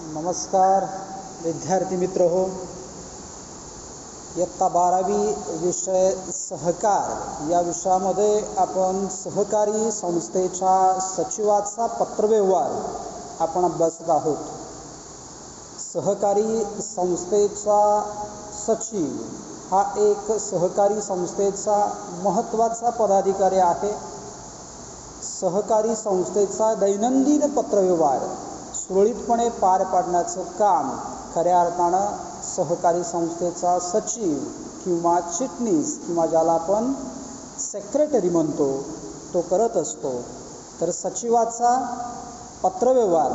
नमस्कार विद्यार्थी मित्र हो. इयत्ता 12वी विषय सहकार या विषयामध्ये आपण सहकारी संस्थेच्या सचिवाचा पत्रव्यवहार आपण अभ्यासत आहोत. सहकारी संस्थेचा सचिव हा एक सहकारी संस्थेचा महत्त्वाचा पदाधिकारी आहे. सहकारी संस्थेचा दैनंदिन पत्रव्यवहार सुरळीतपणे पार पाडण्याचं काम खऱ्या अर्थानं सहकारी संस्थेचा सचिव किंवा चिटणीस किंवा ज्याला आपण सेक्रेटरी म्हणतो तो करत असतो. तर सचिवाचा पत्रव्यवहार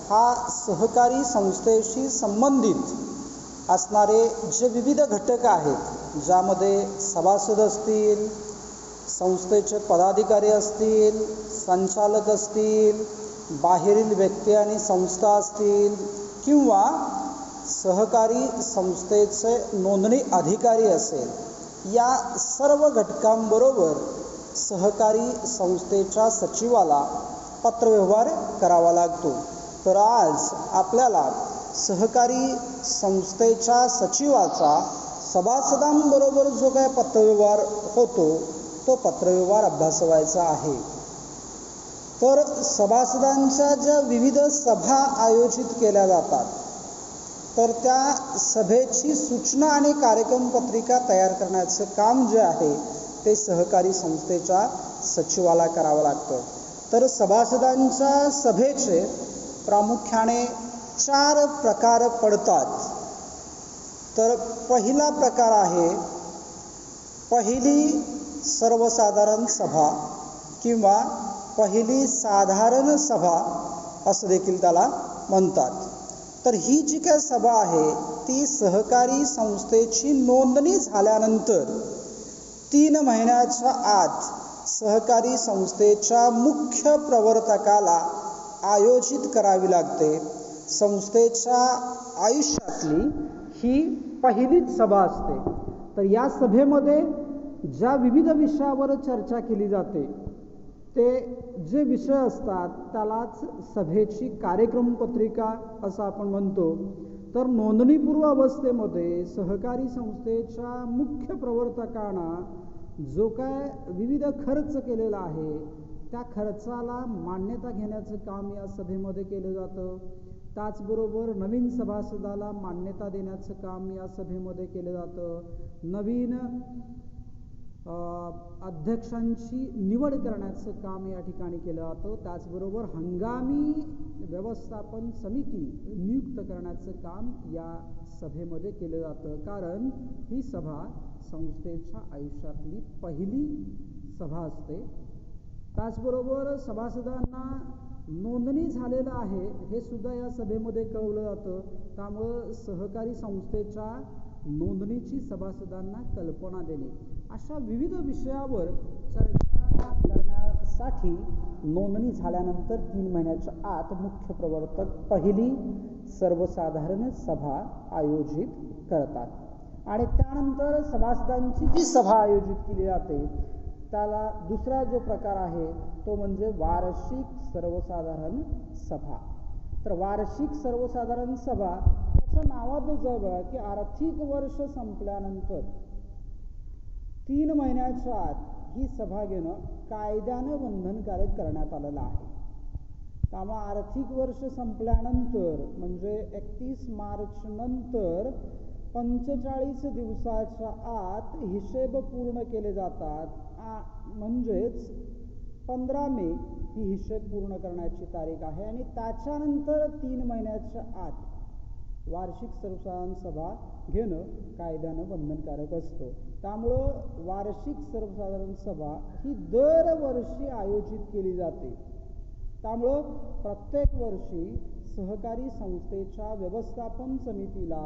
हा सहकारी संस्थेशी संबंधित असणारे जे विविध घटक आहेत, ज्यामध्ये सभासद असतील, संस्थेचे पदाधिकारी असतील, संचालक असतील, बाहेरील व्यक्ती आणि संस्था असतील किंवा सहकारी संस्थेचे नोंदणी अधिकारी असेल, या सर्व घटकांबरोबर सहकारी संस्थेच्या सचिवाला पत्रव्यवहार करावा लागतो. तर आज आपल्याला सहकारी संस्थेच्या सचिवाचा सभासदांबरोबर जो काय पत्रव्यवहार होतो तो पत्रव्यवहार अभ्यासवायचा आहे. तर सभासदांच्या ज्या विविध सभा आयोजित केल्या जातात, तर त्या सभेची सूचना आणि कार्यक्रम पत्रिका तयार करण्याचं काम जे आहे ते सहकारी संस्थेच्या सचिवाला करावं लागतं. तर सभासदांच्या सभेचे प्रामुख्याने 4 प्रकार पडतात. तर पहिला प्रकार आहे पहिली सर्वसाधारण सभा किंवा पहिली साधारण सभा असं देखील त्याला म्हणतात. तर ही जी काय सभा आहे ती सहकारी संस्थेची नोंदणी झाल्यानंतर 3 महिन्याच्या आत सहकारी संस्थेच्या मुख्य प्रवर्तकाला आयोजित करावी लागते. संस्थेच्या आयुष्यातली ही पहिलीच सभा असते. तर या सभेमध्ये ज्या विविध विषयावर चर्चा केली जाते ते जे विषय असतात त्यालाच सभेची कार्यक्रम पत्रिका असं आपण म्हणतो. तर नोंदणीपूर्व अवस्थेमध्ये सहकारी संस्थेच्या मुख्य प्रवर्तकांना जो काय विविध खर्च केलेला आहे त्या खर्चाला मान्यता घेण्याचं काम या सभेमध्ये केलं जातं. त्याचबरोबर नवीन सभासदाला मान्यता देण्याचं काम या सभेमध्ये केलं जातं. नवीन अध्यक्षांची निवड करण्याचं काम या ठिकाणी केलं जातं. त्याचबरोबर हंगामी व्यवस्थापन समिती नियुक्त करण्याचं काम या सभेमध्ये केलं जातं, कारण ही सभा संस्थेच्या आयुष्यातली पहिली सभा असते. त्याचबरोबर सभासदांना नोंदणी झालेलं आहे हे सुद्धा या सभेमध्ये कळवलं जातं. त्यामुळं सहकारी संस्थेच्या नोंदणीची सभासदांना कल्पना देणे अशा विविध विषयावर चर्चा करण्यासाठी नोंदणी झाल्यानंतर 3 महिन्याच्या आत मुख्य प्रवर्तक पहिली सर्वसाधारण सभा आयोजित करतात. आणि त्यानंतर सभासदांची जी सभा आयोजित केली जाते त्याला दुसरा जो प्रकार आहे तो म्हणजे वार्षिक सर्वसाधारण सभा. तर वार्षिक सर्वसाधारण सभा त्याच्या नावातच आहे की आर्थिक वर्ष संपल्यानंतर 3 महिन्याच्या आत ही सभा घेणं कायद्यानं बंधनकारक करण्यात आलेलं आहे. त्यामुळे आर्थिक वर्ष संपल्यानंतर म्हणजे 31 मार्च नंतर 45 दिवसाच्या आत हिशेब पूर्ण केले जातात. म्हणजेच 15 मे ही हिशेब पूर्ण करण्याची तारीख आहे आणि त्याच्यानंतर 3 महिन्याच्या आत वार्षिक सर्वसाधारण सभा घेणं कायद्यानं बंधनकारक असतं. त्यामुळं वार्षिक सर्वसाधारण सभा ही दरवर्षी आयोजित केली जाते. त्यामुळं प्रत्येक वर्षी सहकारी संस्थेच्या व्यवस्थापन समितीला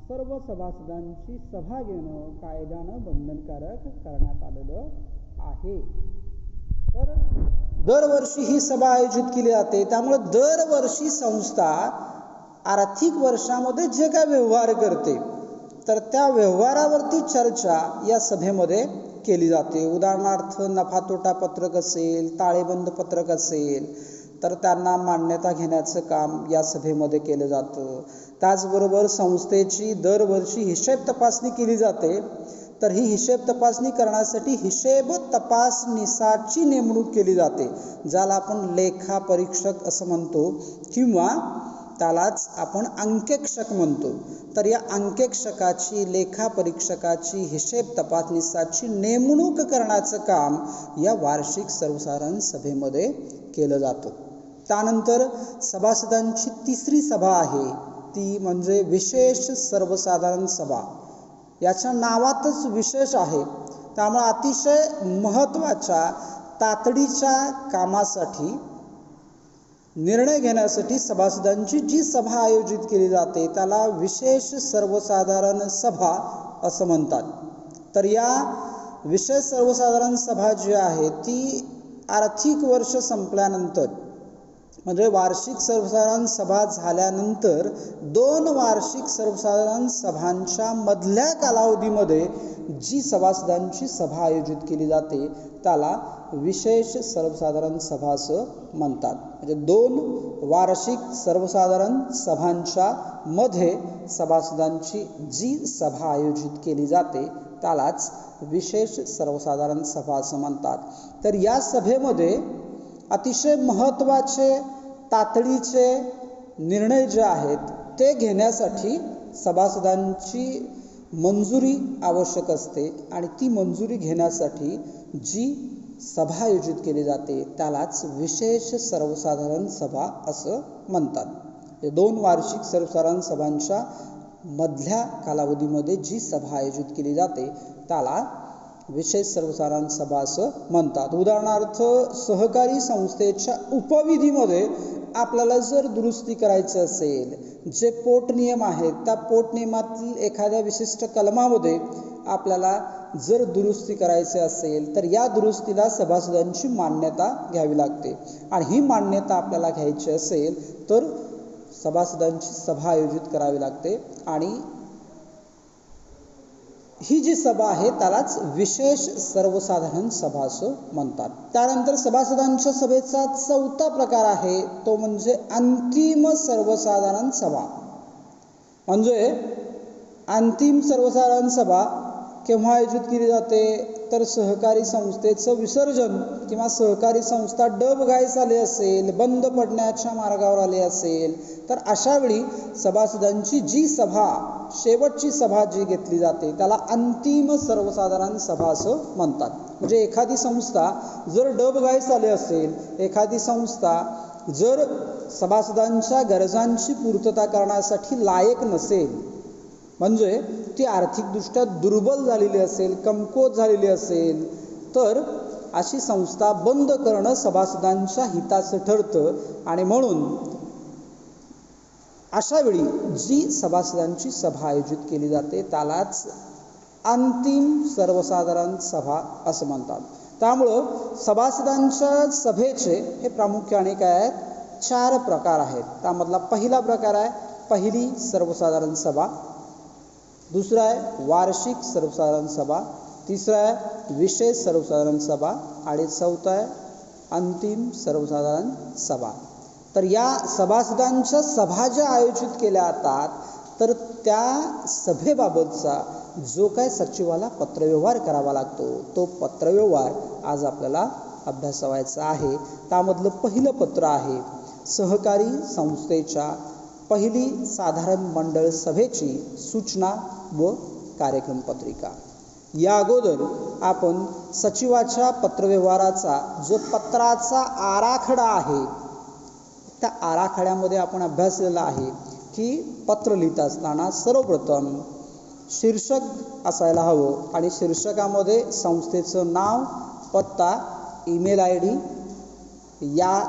सर्व सभासदांची सभा घेणं कायद्यानं बंधनकारक करण्यात आलेलं आहे. तर दरवर्षी ही सभा आयोजित केली जाते. त्यामुळे दरवर्षी संस्था आर्थिक वर्षामध्ये जे काय व्यवहार करते तर त्या व्यवहारावरती चर्चा या सभेमध्ये केली जाते. उदाहरणार्थ नफा तोटा पत्रक असेल, ताळेबंद पत्रक असेल, तर त्यांना मान्यता घेण्याचं काम या सभेमध्ये केलं जातं. त्याचबरोबर संस्थेची दरवर्षी हिशेब तपासणी केली जाते. तर ही हिशेब तपासणी करण्यासाठी हिशेब तपासनीसाची नेमणूक केली जाते, ज्याला आपण लेखापरीक्षक असं म्हणतो किंवा त्यालाच आपण अंकेक्षक म्हणतो. तर या अंकेक्षकाची, लेखापरीक्षकाची, हिशेब तपासनीसाची नेमणूक करण्याचं काम या वार्षिक सर्वसाधारण सभेमध्ये केलं जातं. त्यानंतर सभासदांची तिसरी सभा आहे, ती म्हणजे विशेष सर्वसाधारण सभा. याच्या नावातच विशेष आहे, त्यामुळे अतिशय महत्त्वाच्या तातडीच्या कामासाठी, निर्णय घेण्यासाठी सभासदांची जी सभा आयोजित केली जाते त्याला विशेष सर्वसाधारण सभा असं म्हणतात. तर या विशेष सर्वसाधारण सभा जी आहे ती आर्थिक वर्ष संपल्यानंतर, म्हणजे वार्षिक सर्वसाधारण सभा झाल्यानंतर 2 वार्षिक सर्वसाधारण सभांच्या मधल्या कालावधीमध्ये जी सभासदांची सभा आयोजित केली जाते त्याला विशेष सर्वसाधारण सभा असं म्हणतात. म्हणजे 2 वार्षिक सर्वसाधारण सभांच्या मध्ये सभासदांची जी सभा आयोजित केली जाते त्यालाच विशेष सर्वसाधारण सभा असं म्हणतात. तर या सभेमध्ये अतिशय महत्त्वाचे तातडीचे निर्णय जे आहेत ते घेण्यासाठी सभासदांची मंजुरी आवश्यक असते आणि ती मंजुरी घेण्यासाठी जी सभा आयोजित केली जाते त्यालाच विशेष सर्वसाधारण सभा असं म्हणतात. 2 वार्षिक सर्वसाधारण सभांच्या मधल्या कालावधीमध्ये जी सभा आयोजित केली जाते त्याला विशेष सर्वसाधारण सभा असं म्हणतात. उदाहरणार्थ सहकारी संस्थेच्या उपविधीमध्ये आपल्याला जर दुरुस्ती करायची असेल, जे पोटनियम आहेत त्या पोटनियमातील एखाद्या विशिष्ट कलमामध्ये आपल्याला जर दुरुस्ती करायची असेल तर या दुरुस्तीला सभासदांची मान्यता घ्यावी लागते आणि ही मान्यता आपल्याला घ्यायची असेल तर सभासदांची सभा आयोजित करावी लागते आणि ही जी सभा आहे त्यालाच विशेष सर्वसाधारण सभा असं म्हणतात. त्यानंतर सभासदांच्या सभेचा 4था प्रकार आहे तो म्हणजे अंतिम सर्वसाधारण सभा. म्हणजे अंतिम सर्वसाधारण सभा केव्हा आयोजित केली जाते तर सहकारी संस्थेचं विसर्जन किंवा सहकारी संस्था डबघाईस आली असेल, बंद पडण्याच्या मार्गावर आली असेल तर अशा वेळी सभासदांची जी सभा, शेवटची सभा जी घेतली जाते त्याला अंतिम सर्वसाधारण सभा असं म्हणतात. म्हणजे एखादी संस्था जर डबघाईस आली असेल, एखादी संस्था जर सभासदांच्या गरजांची पूर्तता करण्यासाठी लायक नसेल, म्हणजे ती आर्थिकदृष्ट्या दुर्बल झालेली असेल, कमकुवत झालेली असेल तर अशी संस्था बंद करणं सभासदांच्या हिताचं ठरतं आणि म्हणून अशा वेळी जी सभासदांची सभा आयोजित केली जाते त्यालाच अंतिम सर्वसाधारण सभा असं म्हणतात. त्यामुळं सभासदांच्या सभेचे हे प्रामुख्याने काय आहेत, 4 प्रकार आहेत. त्यामधला पहिला प्रकार आहे पहिली सर्वसाधारण सभा, दुसरा आहे वार्षिक सर्वसाधारण सभा, तिसरा आहे विशेष सर्वसाधारण सभा आणि चौथा आहे अंतिम सर्वसाधारण सभा. तर या सभासदांच्या सभा ज्या आयोजित केल्या जातात तर त्या सभेबाबतचा जो काय सचिवाला पत्रव्यवहार करावा लागतो तो पत्रव्यवहार आज आपल्याला अभ्यासावायचा आहे. त्यामधलं पहिलं पत्र आहे सहकारी संस्थेच्या पहिली साधारण मंडळ सभेची सूचना व कार्यक्रम पत्रिका. या अगोदर आपण सचिवाच्या पत्रव्यवहाराचा जो पत्राचा आराखडा आहे त्या आराखड्यामध्ये आपण अभ्यासलेला आहे की पत्र लिहित असताना सर्वप्रथम शीर्षक असायला हवं आणि शीर्षकामध्ये संस्थेचं नाव, पत्ता, ईमेल ID या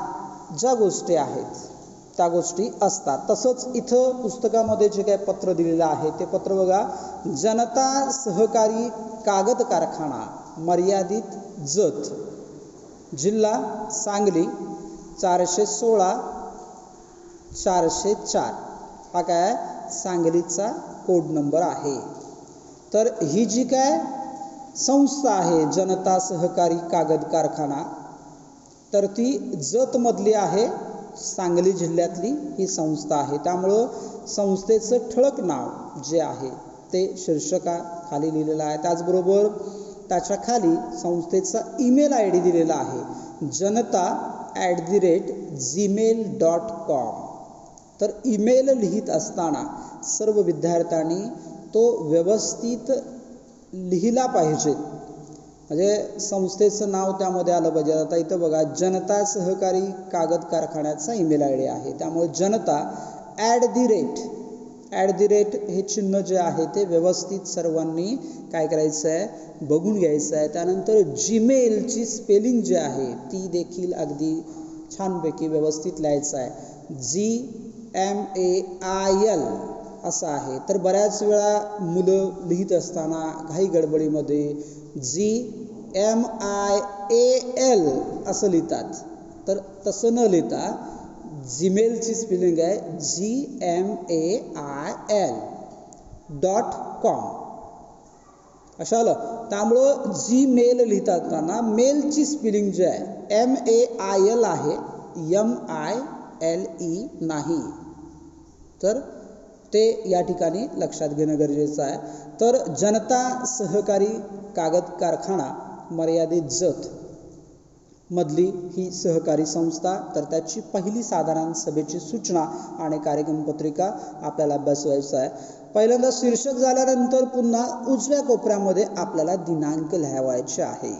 ज्या गोष्टी आहेत त्या गोष्टी असतात. तसंच इथं पुस्तकामध्ये जे काही पत्र दिलेलं आहे ते पत्र बघा, जनता सहकारी कागद कारखाना मर्यादित जत, जिल्हा सांगली, 416-404 हा काय सांगलीचा कोड नंबर आहे. तर ही जी काय संस्था आहे जनता सहकारी कागद कारखाना तर ती जतमधली आहे, सांगली जिल्ह्यातली ही संस्था आहे. त्यामुळं संस्थेचं ठळक नाव जे आहे ते शीर्षकाखाली लिहिलेलं आहे. त्याचबरोबर त्याच्या खाली संस्थेचा ईमेल ID दिलेला आहे, janata@gmail.com. तर ईमेल लिहित असताना सर्व विद्यार्थ्यांनी तो व्यवस्थित लिहिला पाहिजे, म्हणजे संस्थेचं नाव त्यामध्ये आलं पाहिजे. आता इथं बघा, जनता सहकारी कागद कारखान्याचा ईमेल ID आहे. त्यामुळे जनता @ हे चिन्ह जे आहे ते व्यवस्थित सर्वांनी काय करायचं आहे, बघून घ्यायचं आहे. त्यानंतर जीमेलची स्पेलिंग जी आहे ती देखील अगदी छानपैकी व्यवस्थित लिहायचं आहे. GMAIL असं आहे. तर बऱ्याच वेळा मुलं लिहित असताना घाई गडबडीमध्ये GMIAL असं लिहितात. तर तसं न लिहिता जीमेलची स्पेलिंग आहे GMAIL.com असं आलं. त्यामुळं जीमेल लिहिताना मेलची स्पेलिंग जी आहे MAIL आहे, MILE नाही. तर ते या ठिकाणी लक्षात घेणं गरजेचं आहे. तर जनता सहकारी कागद कारखाना मर्यादित जत मधली ही सहकारी संस्था. तर त्याची पहिली साधारण सभेची सूचना आणि कार्यक्रम पत्रिका आपल्याला बसवायचं आहे. पहिल्यांदा शीर्षक झाल्यानंतर पुन्हा उजव्या कोपऱ्यामध्ये आपल्याला दिनांक लिहावायचे आहे.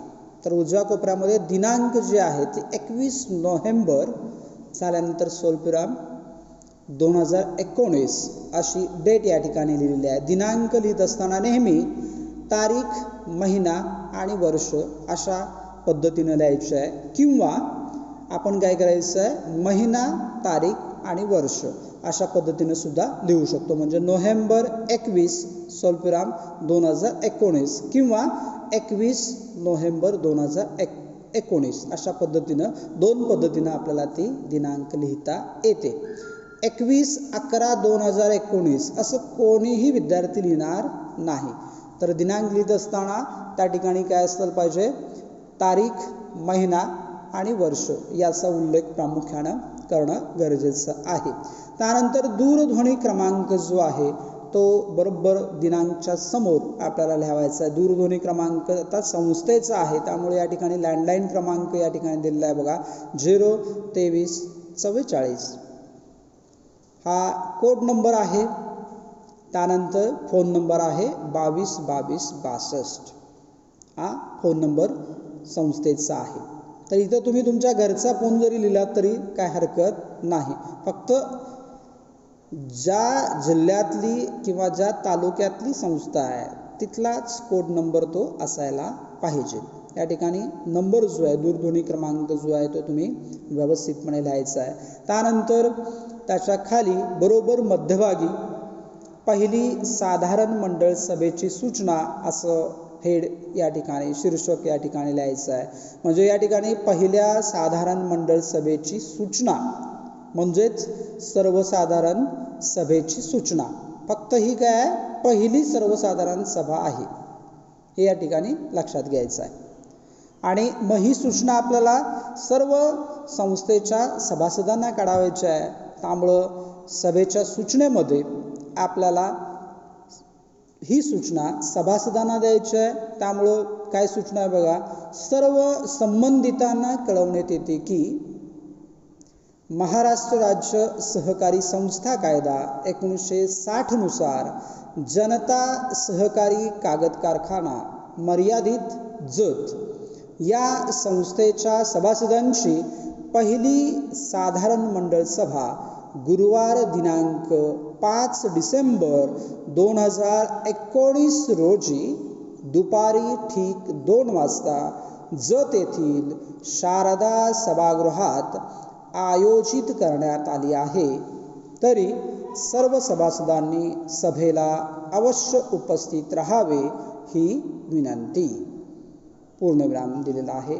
तर उजव्या कोपऱ्यामध्ये दिनांक जे आहे ते 21 नोव्हेंबर झाल्यानंतर स्वल्पविराम 2019 अशी डेट या ठिकाणी लिहिलेली आहे. दिनांक लिहित असताना नेहमी तारीख, महिना आणि वर्ष अशा पद्धतीनं लिहायचं आहे, किंवा आपण काय करायचं आहे, महिना, तारीख आणि वर्ष अशा पद्धतीनं सुद्धा लिहू शकतो. म्हणजे नोव्हेंबर 21 स्वल्पविराम 2019 किंवा 21 नोव्हेंबर 2019 अशा पद्धतीनं, दोन पद्धतीनं आपल्याला ती दिनांक लिहिता येते. 21/11/2019 असं कोणीही विद्यार्थी लिहिणार नाही. तर दिनांक लिहित असताना त्या ठिकाणी काय असलं पाहिजे, तारीख, महिना आणि वर्ष याचा उल्लेख प्रामुख्यानं करणं गरजेचं आहे. त्यानंतर दूरध्वनी क्रमांक जो आहे तो बरोबर दिनांकच्या समोर आपल्याला लिहावायचा आहे. दूरध्वनी क्रमांक आता संस्थेचा आहे, त्यामुळे या ठिकाणी लँडलाईन क्रमांक या ठिकाणी दिलेला आहे बघा, 02344 हा कोड नंबर आहे. त्यानंतर फोन नंबर आहे 222262 हा फोन नंबर संस्थेचा आहे. तर इथं तुम्ही तुमच्या घरचा फोन जरी लिहिला तरी काय हरकत नाही. फक्त ज्या जिल्ह्यातली किंवा ज्या तालुक्यातली संस्था आहे तिथलाच कोड नंबर तो असायला पाहिजे. या ठिकाणी नंबर जो आहे, दूरध्वनी क्रमांक जो आहे तो तुम्ही व्यवस्थितपणे लिहायचा आहे. त्यानंतर त्याच्या खाली बरोबर मध्यभागी पहिली साधारण मंडळ सभेची सूचना असं हेड या ठिकाणी, शीर्षक या ठिकाणी लिहायचं आहे. म्हणजे या ठिकाणी पहिल्या साधारण मंडळ सभेची सूचना म्हणजेच सर्वसाधारण सभेची सूचना. फक्त ही काय आहे, पहिली सर्वसाधारण सभा आहे हे या ठिकाणी लक्षात घ्यायचं आहे. आणि मग ही सूचना आपल्याला सर्व संस्थेच्या सभासदांना काढावायची आहे. त्यामुळं सभेच्या सूचनेमध्ये आपल्याला ही सूचना सभासदांना द्यायची आहे. त्यामुळं काय सूचना आहे बघा, सर्व संबंधितांना कळवण्यात येते की महाराष्ट्र राज्य सहकारी संस्था कायदा 1960 नुसार जनता सहकारी कागद कारखाना मर्यादित जत या संस्थेच्या सभासदांची पहिली साधारण मंडळ सभा गुरुवार दिनांक 5 डिसेंबर 2019 रोजी दुपारी ठीक 2 वाजता जत येथील शारदा सभागृहात आयोजित करण्यात आली आहे. तरी सर्व सभासदांनी सभेला अवश्य उपस्थित राहावे ही विनंती. पूर्णविराम दिलेला आहे.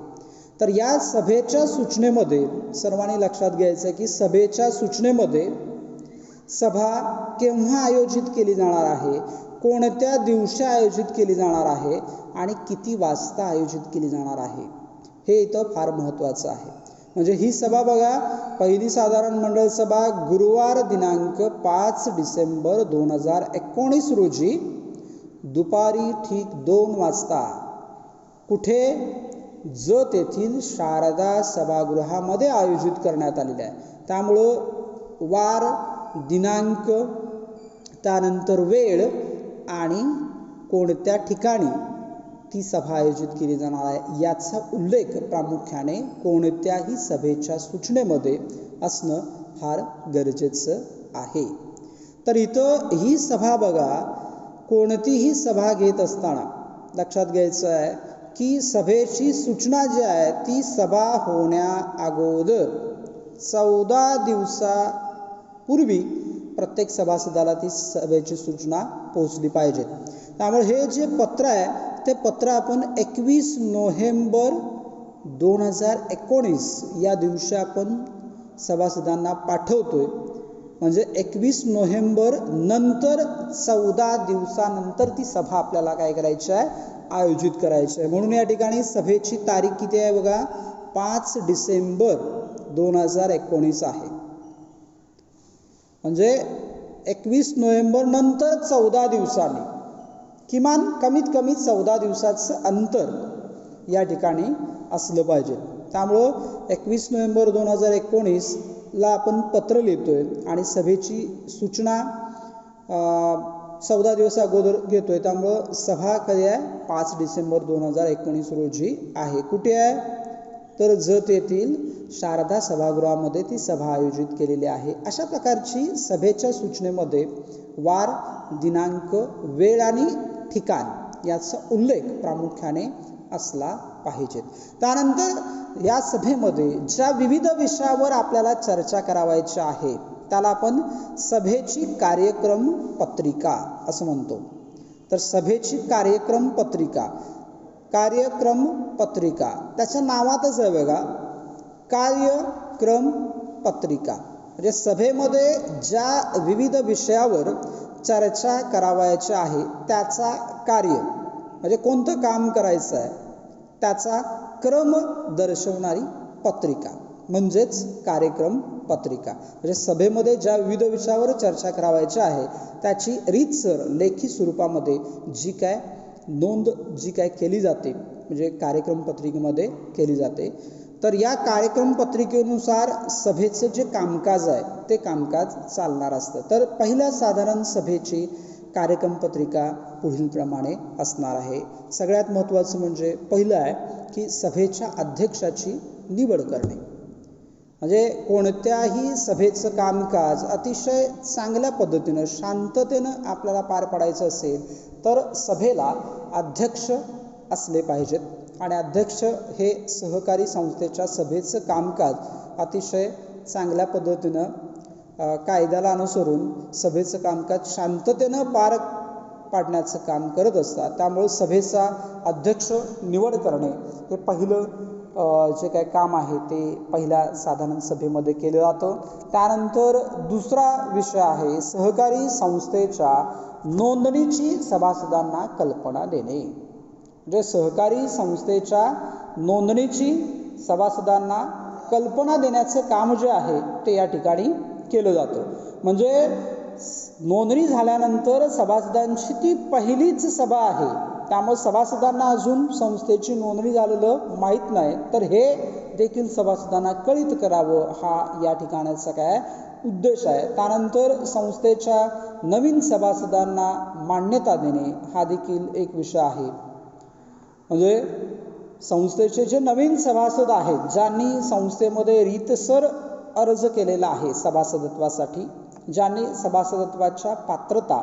तर या सभेच्या सूचनेमध्ये सर्वांनी लक्षात घ्यायचं की सभेच्या सूचनेमध्ये सभा केव्हा आयोजित केली जाणार आहे, कोणत्या दिवशी आयोजित केली जाणार आहे आणि किती वाजता आयोजित केली जाणार आहे हे इथं फार महत्त्वाचं आहे. म्हणजे ही सभा बघा, पहिली साधारण मंडळ सभा गुरुवार दिनांक 5 डिसेंबर 2019 रोजी दुपारी ठीक 2 वाजता कुठे, जत येथील शारदा सभागृहामध्ये आयोजित करण्यात आलेली आहे. त्यामुळं वार, दिनांक, त्यानंतर वेळ आणि कोणत्या ठिकाणी ती सभा आयोजित केली जाणार आहे याचा उल्लेख प्रामुख्याने कोणत्याही सभेच्या सूचनेमध्ये असणं फार गरजेचं आहे. तर इथं ही सभा बघा, कोणतीही सभा घेत असताना लक्षात घ्यायचं आहे की सभेची सूचना जी आहे ती सभा होण्या अगोदर 14 दिवसापूर्वी प्रत्येक सभासदाला ती सभेची सूचना पोहोचली पाहिजे. त्यामुळे हे जे पत्र आहे ते पत्र आपण 21 नोव्हेंबर 2019 या दिवशी आपण सभासदांना पाठवतोय. म्हणजे 21 नोव्हेंबर नंतर 14 दिवसानंतर ती सभा आपल्याला काय करायची आहे, आयोजित करायची आहे. म्हणून या ठिकाणी सभेची तारीख किती आहे बघा, 5 डिसेंबर 2019 आहे. म्हणजे 21 नोव्हेंबर नंतर 14 दिवसांनी, किमान कमीत कमी 14 दिवसाचं अंतर या ठिकाणी असलं पाहिजे. त्यामुळं 21 नोव्हेंबर 2019ला आपण पत्र लिहितोय आणि सभेची सूचना 14 दिवस अगोदर घेतोय. त्यामुळं सभा कधी आहे, 5 डिसेंबर 2019 रोजी आहे. कुठे आहे, तर जत येथील शारदा सभागृहामध्ये ती सभा आयोजित केलेली आहे. अशा प्रकारची सभेच्या सूचनेमध्ये वार, दिनांक, वेळ आणि ठिकाण याचा उल्लेख प्रामुख्याने असला पाहिजे. त्यानंतर या सभेमध्ये ज्या विविध विषयावर आपल्याला चर्चा करावायची आहे त्याला आपण सभेची कार्यक्रम पत्रिका असं म्हणतो. तर सभेची कार्यक्रम पत्रिका त्याच्या नावातच आहे बघा, कार्यक्रम पत्रिका. म्हणजे सभेमध्ये ज्या विविध विषयावर चर्चा करावयाची आहे त्याचा कार्य, म्हणजे कोणतं काम करायचं आहे त्याचा क्रम दर्शवणारी पत्रिका म्हणजेच कार्यक्रम पत्रिका. म्हणजे सभेमध्ये ज्या विविध विषयावर चर्चा करावयाची आहे त्याची रीतसर लेखी स्वरूपामध्ये जी काय नोंद केली जाते म्हणजे कार्यक्रम पत्रिकेमध्ये केली जाते. तर या कार्यक्रम पत्रिकेनुसार सभेचं जे कामकाज आहे ते कामकाज चालणार असतं. तर पहिल्या साधारण सभेची कार्यक्रम पत्रिका पुढीलप्रमाणे असणार आहे. सगळ्यात महत्त्वाचं म्हणजे पहिलं आहे की सभेच्या अध्यक्षाची निवड करणे. म्हणजे कोणत्याही सभेचं कामकाज अतिशय चांगल्या पद्धतीनं, शांततेनं आपल्याला पार पाडायचं असेल तर सभेला अध्यक्ष असले पाहिजेत आणि अध्यक्ष हे सहकारी संस्थेच्या सभेचं कामकाज अतिशय चांगल्या पद्धतीनं कायद्याला अनुसरून सभेचं कामकाज शांततेनं पार पाडण्याचं काम करत असतात. त्यामुळे सभेचा अध्यक्ष निवड करणे हे पहिलं जे काही काम आहे ते पहिल्या साधारण सभेमध्ये केलं जातं. त्यानंतर दुसरा विषय आहे सहकारी संस्थेच्या नोंदणीची सभासदांना कल्पना देणे. म्हणजे सहकारी संस्थेच्या नोंदणीची सभासदांना कल्पना देण्याचं काम जे आहे ते या ठिकाणी केलं जातं. म्हणजे नोंदणी झाल्यानंतर सभासदांची ती पहिलीच सभा आहे, त्यामुळे सभासदांना अजून संस्थेची नोंदणी झालेलं माहीत नाही, तर हे देखील सभासदांना कळित करावं हा या ठिकाणाचा काय उद्देश आहे. त्यानंतर संस्थेच्या नवीन सभासदांना मान्यता देणे हा देखील एक विषय आहे. म्हणजे संस्थेचे जे नवीन सभासद आहेत ज्यांनी संस्थेमध्ये रीतसर अर्ज केलेला आहे सभासदत्वासाठी, ज्यांनी सभासदत्वाच्या पात्रता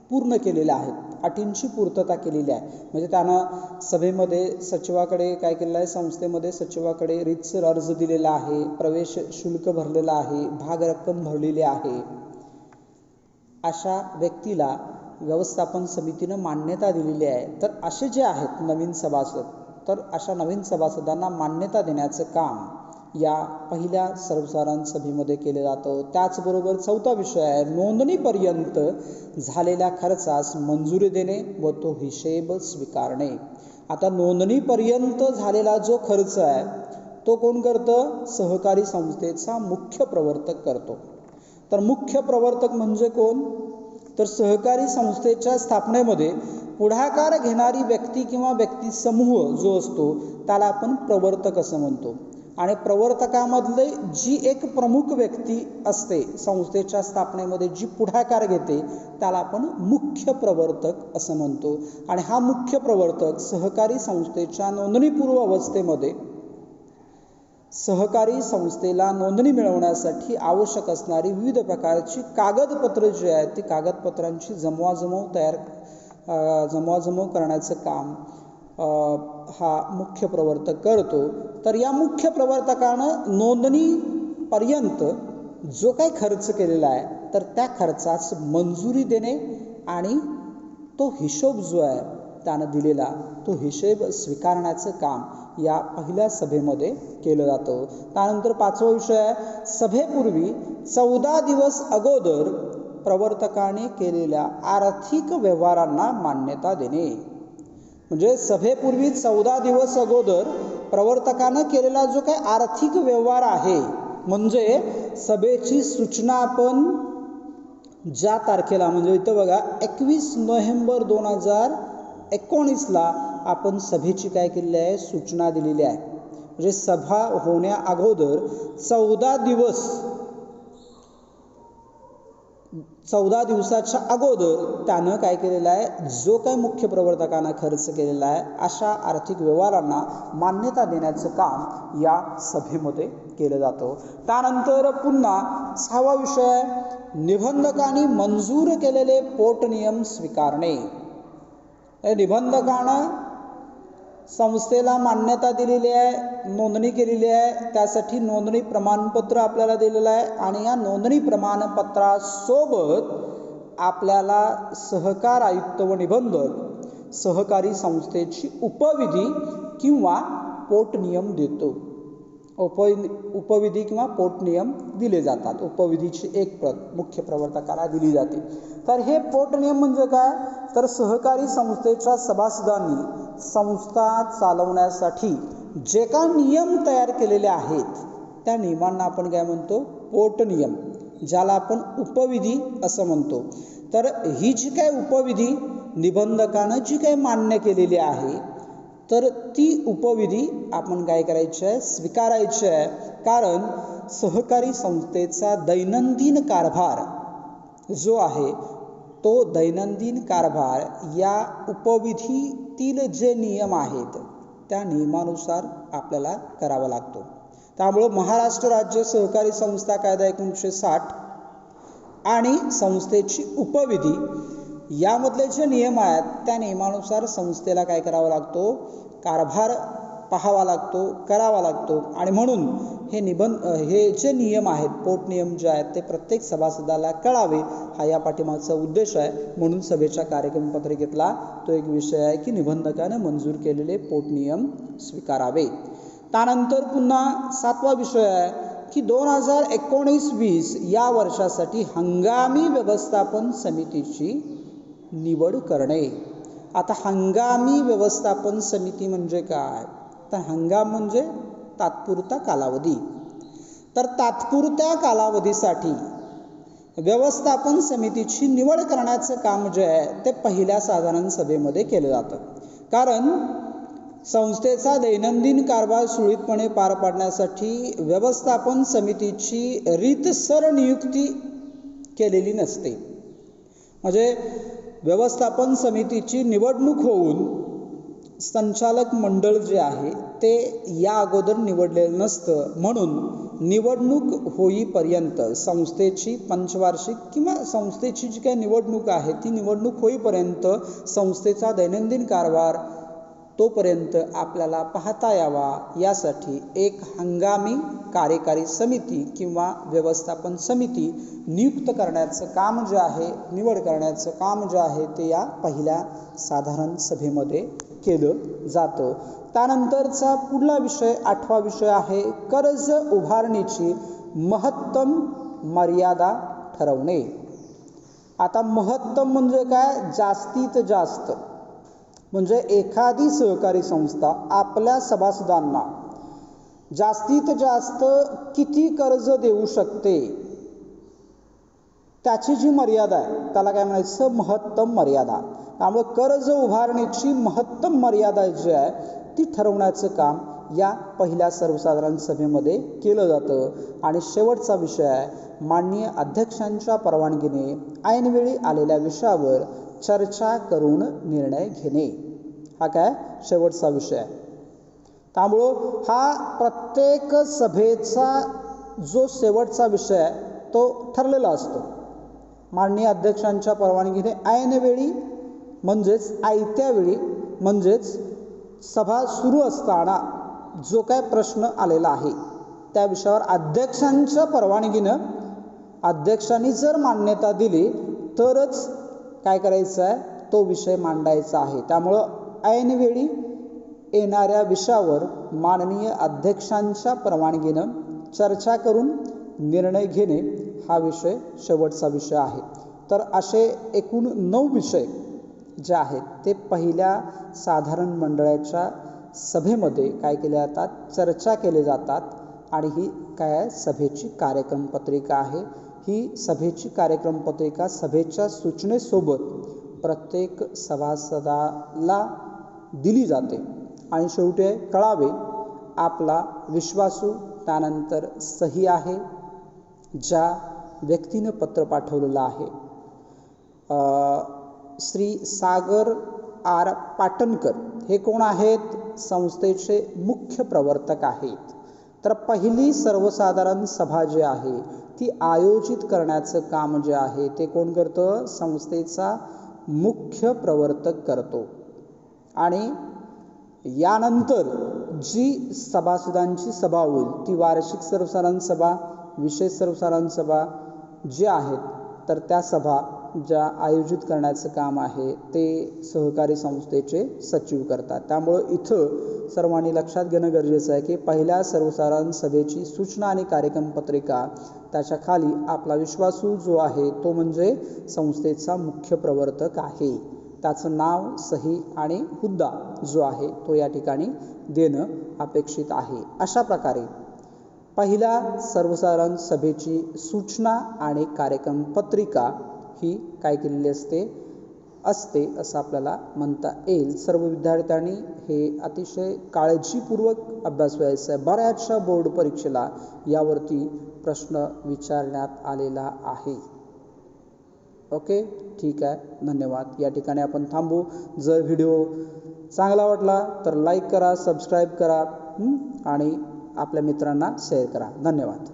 पूर्ण केलेल्या आहेत, अटींची पूर्तता केलेली आहे, म्हणजे त्यांना सभेमध्ये सचिवाकडे काय केलेलं आहे, संस्थेमध्ये सचिवाकडे रीतसर अर्ज दिलेला आहे, प्रवेश शुल्क भरलेला आहे, भाग रक्कम भरलेली आहे, अशा व्यक्तीला व्यवस्थापन समितीनं मान्यता दिलेली आहे. तर असे जे आहेत नवीन सभासद, तर अशा नवीन सभासदांना मान्यता देण्याचं काम या पहिल्या सर्वसाधारण सभेमध्ये केले जातं. त्याचबरोबर चौथा विषय आहे नोंदणीपर्यंत झालेल्या खर्चास मंजुरी देणे व तो हिशेब स्वीकारणे. आता नोंदणीपर्यंत झालेला जो खर्च आहे तो कोण करतं? सहकारी संस्थेचा मुख्य प्रवर्तक करतो. तर मुख्य प्रवर्तक म्हणजे कोण? तर सहकारी संस्थेच्या स्थापनेमध्ये पुढाकार घेणारी व्यक्ती किंवा व्यक्ती समूह जो असतो त्याला आपण प्रवर्तक असं म्हणतो. आणि प्रवर्तकामधले जी एक प्रमुख व्यक्ती असते संस्थेच्या स्थापनेमध्ये जी पुढाकार घेते त्याला आपण मुख्य प्रवर्तक असं म्हणतो. आणि हा मुख्य प्रवर्तक सहकारी संस्थेच्या नोंदणीपूर्व अवस्थेमध्ये सहकारी संस्थेला नोंदणी मिळवण्यासाठी आवश्यक असणारी विविध प्रकारची कागदपत्र जी आहेत ती कागदपत्रांची जमवाजमव करण्याचं काम हा मुख्य प्रवर्तक करतो. तर या मुख्य प्रवर्तकानं नोंदणीपर्यंत जो काही खर्च केलेला आहे तर त्या खर्चास मंजुरी देणे आणि तो हिशोब जो आहे त्यानं दिलेला तो हिशोब स्वीकारण्याचं काम या पहिल्या सभेमध्ये केलं जातं. त्यानंतर 5वा विषय आहे सभेपूर्वी 14 दिवस अगोदर प्रवर्तकाने केलेल्या आर्थिक व्यवहारांना मान्यता देणे. म्हणजे सभेपूर्वी 14 दिवस अगोदर प्रवर्तकानं केलेला जो काही आर्थिक व्यवहार आहे म्हणजे सभेची सूचना आपण ज्या तारखेला म्हणजे इथं बघा 21 नोव्हेंबर 2019ला आपण सभेची काय केलेली आहे सूचना दिलेली आहे. म्हणजे सभा होण्या अगोदर 14 दिवसाच्या अगोदर त्यानं काय केलेलं आहे जो काही मुख्य प्रवर्तकानं खर्च केलेला आहे अशा आर्थिक व्यवहारांना मान्यता देण्याचं काम या सभेमध्ये केलं जातं. त्यानंतर पुन्हा 6वा विषय निबंधकांनी मंजूर केलेले पोटनियम स्वीकारणे. निबंधकानं संस्थेला मान्यता दिलेली आहे, नोंदणी केलेली आहे, त्यासाठी नोंदणी प्रमाणपत्र आपल्याला दिलेलं आहे आणि या नोंदणी प्रमाणपत्रासोबत आपल्याला सहकार आयुक्त व निबंधक सहकारी संस्थेची उपविधी किंवा पोटनियम देतो. उपविधी किंवा पोटनियम दिले जातात. उपविधीची एक प्रत मुख्य प्रवर्तकाला दिली जाते. तर हे पोटनियम म्हणजे काय? तर सहकारी संस्थेच्या सभासदांनी संस्था चालवण्यासाठी जे काय नियम तयार केलेले आहेत त्या नियमांना आपण काय म्हणतो? पोटनियम, ज्याला आपण उपविधी असं म्हणतो. तर ही जी काय उपविधी निबंधकानं जी काही मान्य केलेली आहे तर ती उपविधी आपण काय करायची आहे? स्वीकारायची आहे. कारण सहकारी संस्थेचा दैनंदिन कारभार जो आहे तो दैनंदिन कारभार या उपविधीतील जे नियम आहेत त्या नियमानुसार आपल्याला करावा लागतो. त्यामुळं महाराष्ट्र राज्य सहकारी संस्था कायदा 1960 आणि संस्थेची उपविधी यामधले जे नियम आहेत त्या नियमानुसार संस्थेला काय करावा लागतो? कारभार पाहावा लागतो, करावा लागतो. आणि म्हणून हे जे नियम आहेत पोटनियम जे आहेत ते प्रत्येक सभासदाला कळावे हा या पाठीमागचा उद्देश आहे. म्हणून सभेच्या कार्यक्रम पत्रिकेतला तो एक विषय आहे की निबंधकाने मंजूर केलेले पोटनियम स्वीकारावे. त्यानंतर पुन्हा 7वा विषय आहे की 2019-20 या वर्षासाठी हंगामी व्यवस्थापन समितीची निवड करणे. आता हंगामी व्यवस्थापन समिती म्हणजे काय? तर हंगाम म्हणजे तात्पुरता कालावधी. तर तात्पुरत्या कालावधीसाठी व्यवस्थापन समितीची निवड करण्याचं काम जे आहे ते पहिल्या साधारण सभेमध्ये केलं जातं. कारण संस्थेचा दैनंदिन कारभार सुरळीतपणे पार पाडण्यासाठी व्यवस्थापन समितीची रीतसर नियुक्ती केलेली नसते. म्हणजे व्यवस्थापन समितीची निवडणूक होऊन संचालक मंडळ जे आहे ते या अगोदर निवडलेलं नसतं. म्हणून निवडणूक होईपर्यंत संस्थेची पंचवार्षिक किंवा संस्थेची जी काही निवडणूक आहे ती निवडणूक होईपर्यंत संस्थेचा दैनंदिन कारभार तोपर्यंत आपल्याला पाहता यावा यासाठी एक हंगामी कार्यकारी समिती किंवा व्यवस्थापन समिती नियुक्त करण्याचं काम जे आहे, निवड करण्याचं काम जे आहे ते या पहिल्या साधारण सभेमध्ये केलं जातं. त्यानंतरचा पुढला विषय 8वा विषय आहे कर्ज उभारणीची महत्तम मर्यादा ठरवणे. आता महत्तम म्हणजे काय? जास्तीत जास्त. म्हणजे एखादी सहकारी संस्था आपल्या सभासदांना जास्तीत जास्त किती कर्ज देऊ शकते त्याची जी मर्यादा आहे त्याला काय म्हणायचं, महत्तम मर्यादा. त्यामुळे कर्ज उभारणीची महत्तम मर्यादा जी आहे ती ठरवण्याचं काम या पहिल्या सर्वसाधारण सभेमध्ये केलं जातं. आणि शेवटचा विषय आहे माननीय अध्यक्षांच्या परवानगीने ऐनवेळी आलेल्या विषयावर चर्चा करून निर्णय घेणे. हा काय शेवटचा विषय आहे. त्यामुळं हा प्रत्येक सभेचा जो शेवटचा विषय आहे तो ठरलेला असतो. माननीय अध्यक्षांच्या परवानगीने ऐनवेळी म्हणजेच आयत्या वेळी म्हणजेच सभा सुरू असताना जो काय प्रश्न आलेला आहे त्या विषयावर अध्यक्षांच्या परवानगीनं अध्यक्षांनी जर मान्यता दिली तरच काय करायचं आहे, तो विषय मांडायचा आहे. त्यामुळं ऐनवेळी येणाऱ्या विषयावर माननीय अध्यक्षांच्या परवानगीनं चर्चा करून निर्णय घेणे हा विषय शेवटचा विषय आहे. तर असे एकूण 9 विषय जे आहेत ते पहिल्या साधारण मंडळाच्या सभेमध्ये काय केले जातात, चर्चा केले जातात. आणि ही काय आहे, सभेची कार्यक्रम पत्रिका आहे. ही सभेची कार्यक्रम पत्रिका सभेच्या सूचनेसोबत प्रत्येक सभासदाला दिली जाते. आणि शेवटी कळावे आपला विश्वासू त्यानंतर सही आहे ज्या व्यक्तीनं पत्र पाठवलेलं आहे श्री सागर आर पाटणकर. हे कोण आहेत, संस्थेचे मुख्य प्रवर्तक आहेत. तर पहिली सर्वसाधारण सभा जी आहे ती आयोजित करण्याचं काम जे आहे ते कोण करतं, संस्थेचा मुख्य प्रवर्तक करतो. आणि यानंतर जी सभासदांची सभा होईल ती वार्षिक सर्वसाधारण सभा, विशेष सर्वसाधारण सभा जे आहेत तर त्या सभा ज्या आयोजित करण्याचं काम आहे ते सहकारी संस्थेचे सचिव करतात. त्यामुळं इथं सर्वांनी लक्षात घेणं गरजेचं आहे की पहिल्या सर्वसाधारण सभेची सूचना आणि कार्यक्रम पत्रिका त्याच्या खाली आपला विश्वासू जो आहे तो म्हणजे संस्थेचा मुख्य प्रवर्तक आहे. त्याचं नाव, सही आणि हुद्दा जो आहे तो या ठिकाणी देणं अपेक्षित आहे. अशा प्रकारे पहिल्या सर्वसाधारण सभेची सूचना आणि कार्यक्रम पत्रिका ही काय केलेली असते असं आपल्याला म्हणता येईल. सर्व विद्यार्थ्यांनी हे अतिशय काळजीपूर्वक अभ्यास व्हायचा आहे. बऱ्याचशा बोर्ड परीक्षेला यावरती प्रश्न विचारण्यात आलेला आहे. ओके, ठीक आहे, धन्यवाद. या ठिकाणी आपण थांबू. जर व्हिडिओ चांगला वाटला तर लाईक करा, सबस्क्राईब करा आणि आपल्या मित्रांना शेअर करा. धन्यवाद.